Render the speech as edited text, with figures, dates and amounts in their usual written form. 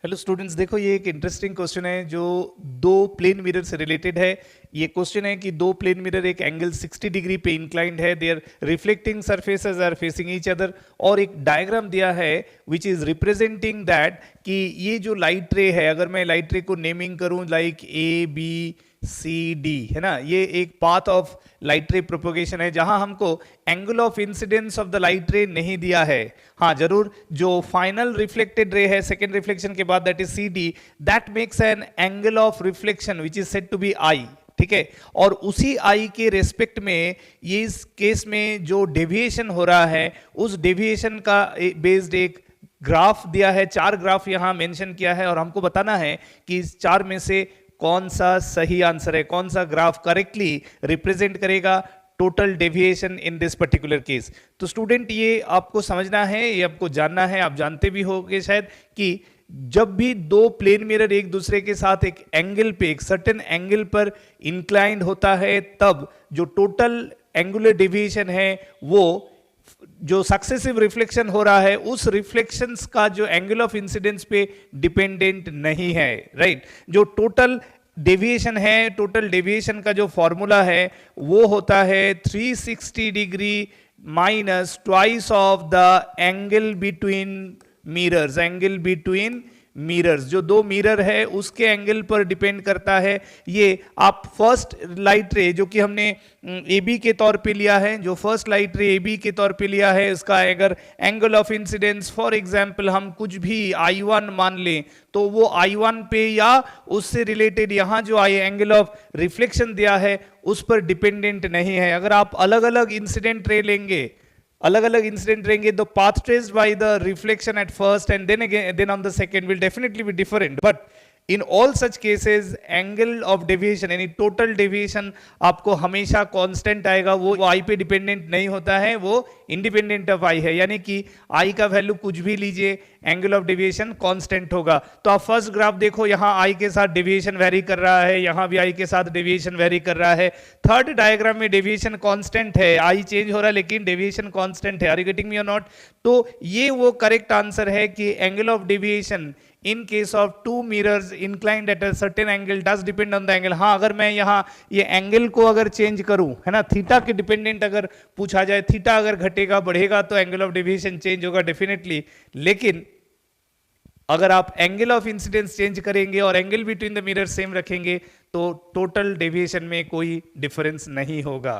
Hello students, देखो ये एक इंटरेस्टिंग क्वेश्चन है जो दो प्लेन मिरर से रिलेटेड है। ये क्वेश्चन है कि दो प्लेन मिरर एक एंगल 60 डिग्री पे इंक्लाइंड है, their reflecting surfaces are facing each other, और एक डायग्राम दिया है विच इज रिप्रेजेंटिंग दैट कि ये जो लाइट रे है, अगर मैं लाइट रे को नेमिंग करूं like A B C D, है ना, ये एक path of light ray propagation है जहां हमको angle of incidence of the light ray नहीं दिया है। हाँ जरूर, जो फाइनल रिफ्लेक्टेड रे है सेकेंड रिफ्लेक्शन के बाद, that is C D, that makes an angle of reflection which is said to be I. ठीक है, और उसी आई के रेस्पेक्ट में ये इस केस में जो डेविएशन हो रहा है उस डेविएशन का बेस्ड एक ग्राफ दिया है। चार ग्राफ यहां मेंशन किया है और हमको बताना है कि इस चार में से कौन सा सही आंसर है, कौन सा ग्राफ करेक्टली रिप्रेजेंट करेगा total deviation in this particular case. तो स्टूडेंट ये आपको समझना है, ये आपको जानना है, आप जानते भी होंगे शायद कि जब भी दो प्लेन मिरर एक दूसरे के साथ एक एंगल पे, एक सर्टेन एंगल पर इंक्लाइंड होता है, तब जो टोटल एंगुलर डेविएशन है वो जो सक्सेसिव रिफ्लेक्शन हो रहा है उस रिफ्लेक्शंस का जो एंगल ऑफ इंसिडेंस पे डिपेंडेंट नहीं है, राइट। जो टोटल डेविएशन है, टोटल डेविएशन का जो फॉर्मूला है वो होता है 360 degree minus twice of the angle between mirrors, angle between mirrors, जो दो मिरर है उसके एंगल पर डिपेंड करता है। ये आप फर्स्ट लाइट रे जो कि हमने ए बी के तौर पे लिया है, जो फर्स्ट लाइट रे ए बी के तौर पे लिया है, इसका अगर angle of incidence for example हम कुछ भी I1 मान लें तो वो I1 पे या उससे रिलेटेड यहाँ जो एंगल ऑफ रिफ्लेक्शन दिया है उस पर डिपेंडेंट नहीं है। अगर आप अलग अलग इंसिडेंट रे लेंगे, अलग अलग इंसिडेंट रहेंगे, the path traced by the reflection at first and then on the second will definitely be different, but in all such cases angle of deviation यानी total deviation आपको हमेशा constant आएगा, वो I पे डिपेंडेंट नहीं होता है, वो इंडिपेंडेंट ऑफ I है। यानी कि I का वैल्यू कुछ भी लीजिए, एंगल ऑफ डेविएशन कांस्टेंट होगा। तो आप फर्स्ट ग्राफ देखो, यहाँ I के साथ डेविएशन वेरी कर रहा है, यहाँ भी I के साथ डेविएशन वेरी कर रहा है। थर्ड डायग्राम में डेविएशन कांस्टेंट है, I चेंज हो रहा है लेकिन डेविएशन कांस्टेंट है। आर यू गेटिंग मी और नॉट? तो ये वो करेक्ट आंसर है कि angle of deviation in case of two mirrors inclined at a certain angle does depend on the angle। हाँ, अगर मैं यहाँ ये एंगल को अगर चेंज करूं, है ना, थीटा के डिपेंडेंट अगर पूछा जाए, थीटा अगर घटेगा बढ़ेगा तो एंगल ऑफ डेविएशन चेंज होगा डेफिनेटली, लेकिन अगर आप एंगल ऑफ इंसिडेंस चेंज करेंगे और angle between the mirror same रखेंगे तो टोटल डेविएशन में कोई डिफरेंस नहीं होगा।